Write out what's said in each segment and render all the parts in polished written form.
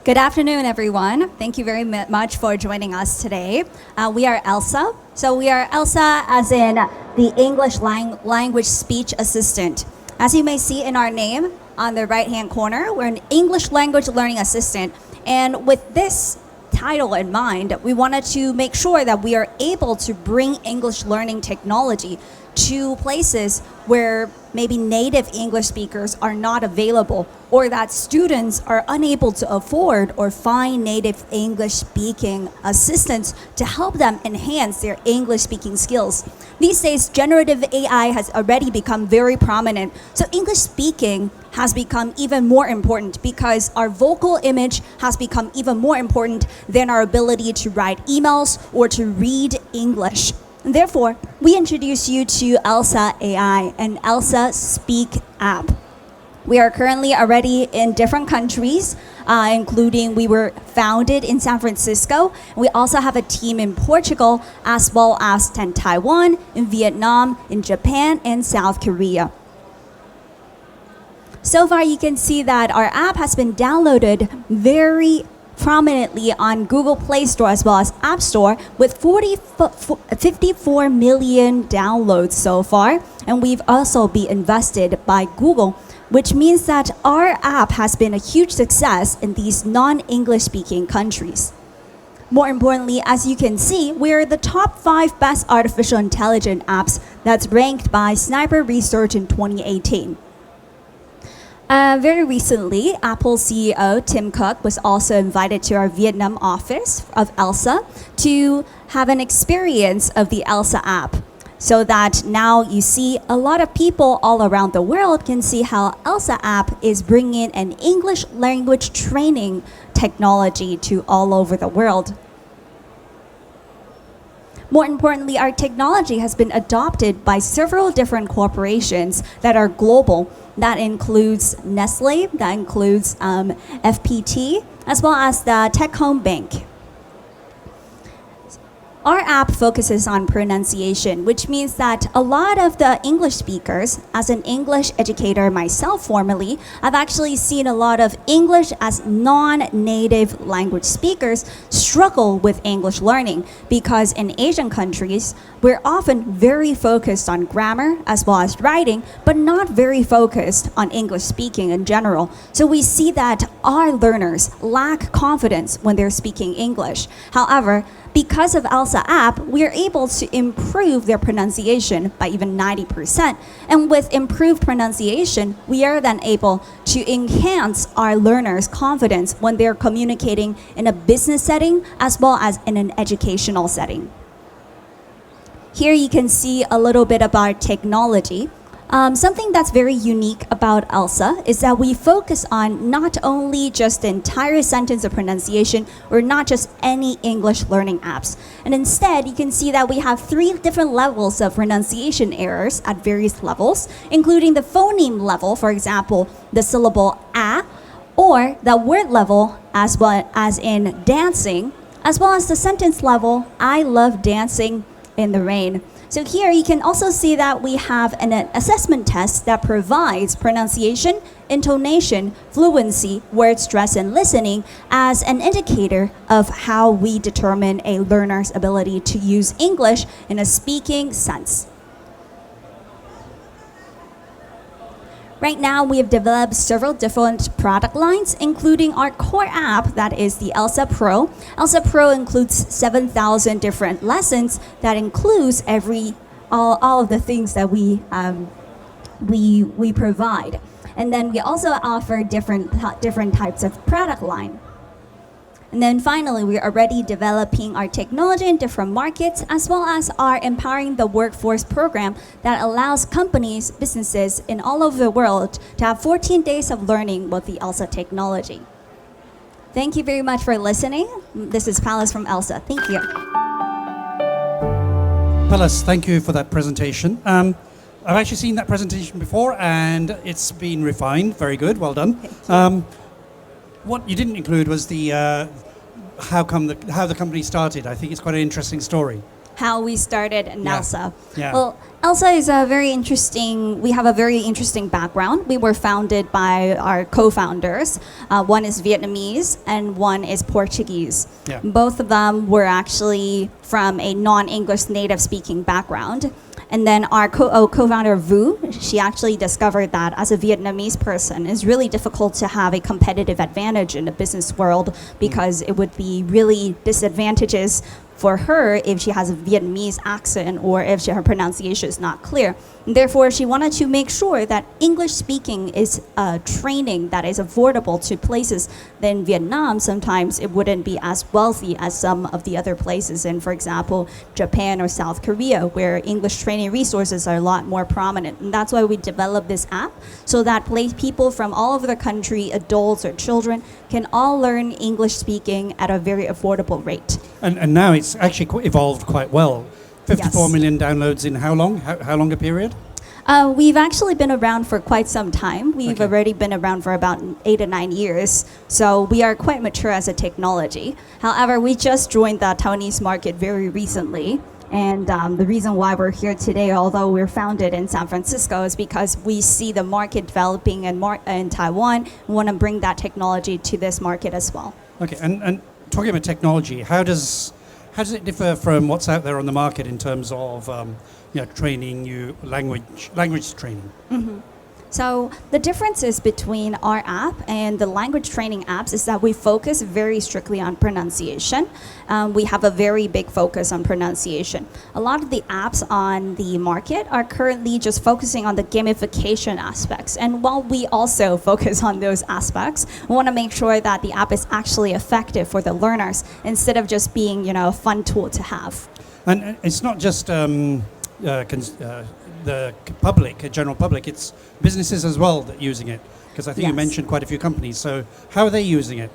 Good afternoon, everyone. Thank you very much for joining us today. We are ELSA. So we are ELSA as in the English language speech assistant. As you may see in our name on the right-hand corner, we're an English language learning assistant. And with this title in mind, we wanted to make sure that we are able to bring English learning technology to places where maybe native English speakers are not available, or that students are unable to afford or find native English speaking assistants to help them enhance their English speaking skills. These days, generative AI has already become very prominent, so English speaking has become even more important because our vocal image has become even more important than our ability to write emails or to read English. And therefore, we introduce you to ELSA AI and ELSA Speak app. We are currently already in different countries, including we were founded in San Francisco. We also have a team in Portugal, as well as in Taiwan, in Vietnam, in Japan, and South Korea. So far, you can see that our app has been downloaded very prominently on Google Play Store as well as App Store with 54 million downloads so far. And we've also been invested by Google, which means that our app has been a huge success in these non-English speaking countries. More importantly, as you can see, we're the top 5 best artificial intelligence apps that's ranked by Sniper Research in 2018. Very recently, Apple CEO Tim Cook was also invited to our Vietnam office of ELSA to have an experience of the ELSA app, so that now you see a lot of people all around the world can see how ELSA app is bringing an English language training technology to all over the world. More importantly, our technology has been adopted by several different corporations that are global. That includes Nestle, that includes FPT, as well as the Tech Home Bank. Our app focuses on pronunciation, which means that a lot of the English speakers, as an English educator myself formerly, I've actually seen a lot of English as non-native language speakers struggle with English learning because in Asian countries, we're often very focused on grammar as well as writing, but not very focused on English speaking in general. So we see that our learners lack confidence when they're speaking English. However, because of ELSA app, we are able to improve their pronunciation by even 90%. And with improved pronunciation, we are then able to enhance our learners' confidence when they're communicating in a business setting as well as in an educational setting. Here you can see a little bit about technology. Something that's very unique about ELSA is that we focus on not only just the entire sentence of pronunciation or not just any English learning apps. And instead, you can see that we have 3 different levels of pronunciation errors at various levels, including the phoneme level, for example, the syllable a, or the word level as well as in dancing, as well as the sentence level, I love dancing in the rain. So here you can also see that we have an assessment test that provides pronunciation, intonation, fluency, word stress, and listening as an indicator of how we determine a learner's ability to use English in a speaking sense. Right now, we have developed several different product lines, including our core app that is the ELSA Pro. ELSA Pro includes 7,000 different lessons that includes all of the things that we provide. And then we also offer different types of product line. And then finally, we are already developing our technology in different markets, as well as our Empowering the Workforce program that allows companies, businesses in all over the world to have 14 days of learning with the ELSA technology. Thank you very much for listening. This is Palace from ELSA. Thank you. Palace, thank you for that presentation. I've actually seen that presentation before, and it's been refined. Very good. Well done. What you didn't include was the how the company started. I think it's quite an interesting story. how we started in Yeah. ELSA. Yeah. Well, ELSA is a very interesting, we have a very interesting background. We were founded by our co-founders. One is Vietnamese and one is Portuguese. Yeah. Both of them were actually from a non-English native speaking background. And then our co-founder Vu, she actually discovered that as a Vietnamese person, it's really difficult to have a competitive advantage in the business world because it would be really disadvantageous for her if she has a Vietnamese accent or if her pronunciation is not clear. And therefore, she wanted to make sure that English speaking is a training that is affordable to places that in Vietnam, sometimes it wouldn't be as wealthy as some of the other places in, for example, Japan or South Korea, where English training resources are a lot more prominent. And that's why we developed this app, so that people from all over the country, adults or children, can all learn English speaking at a very affordable rate. And now it's actually evolved quite well. 54 Yes. million downloads in how long? How long a period? We've actually been around for quite some time. We've Okay. already been around for about 8 to 9 years. So we are quite mature as a technology. However, we just joined the Taiwanese market very recently. And the reason why we're here today, although we're founded in San Francisco, is because we see the market developing in Taiwan and want to bring that technology to this market as well. Okay, and talking about technology, how does it differ from what's out there on the market in terms of training you language training? So the differences between our app and the language training apps is that we focus very strictly on pronunciation. We have a very big focus on pronunciation. A lot of the apps on the market are currently just focusing on the gamification aspects. And while we also focus on those aspects, we want to make sure that the app is actually effective for the learners instead of just being, a fun tool to have. And it's not just the public, general public, it's businesses as well that are using it. Because I think you Yes. mentioned quite a few companies. So how are they using it?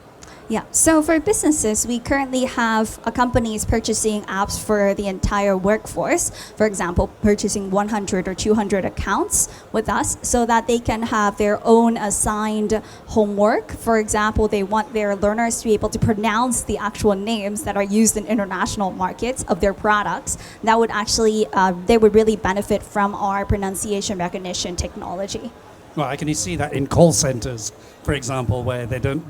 Yeah, so for businesses, we currently have companies purchasing apps for the entire workforce. For example, purchasing 100 or 200 accounts with us so that they can have their own assigned homework. For example, they want their learners to be able to pronounce the actual names that are used in international markets of their products. That would actually, they would really benefit from our pronunciation recognition technology. Well, I can see that in call centers, for example, where they don't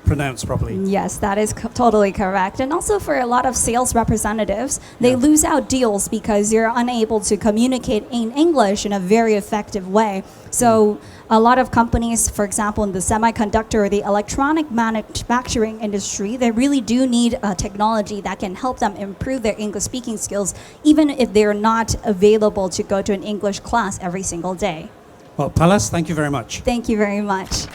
pronounce properly. Yes, that is totally correct. And also for a lot of sales representatives, they lose out deals because you're unable to communicate in English in a very effective way. So a lot of companies, for example, in the semiconductor or the electronic manufacturing industry, they really do need a technology that can help them improve their English speaking skills, even if they're not available to go to an English class every single day. Well, Palas, thank you very much. Thank you very much.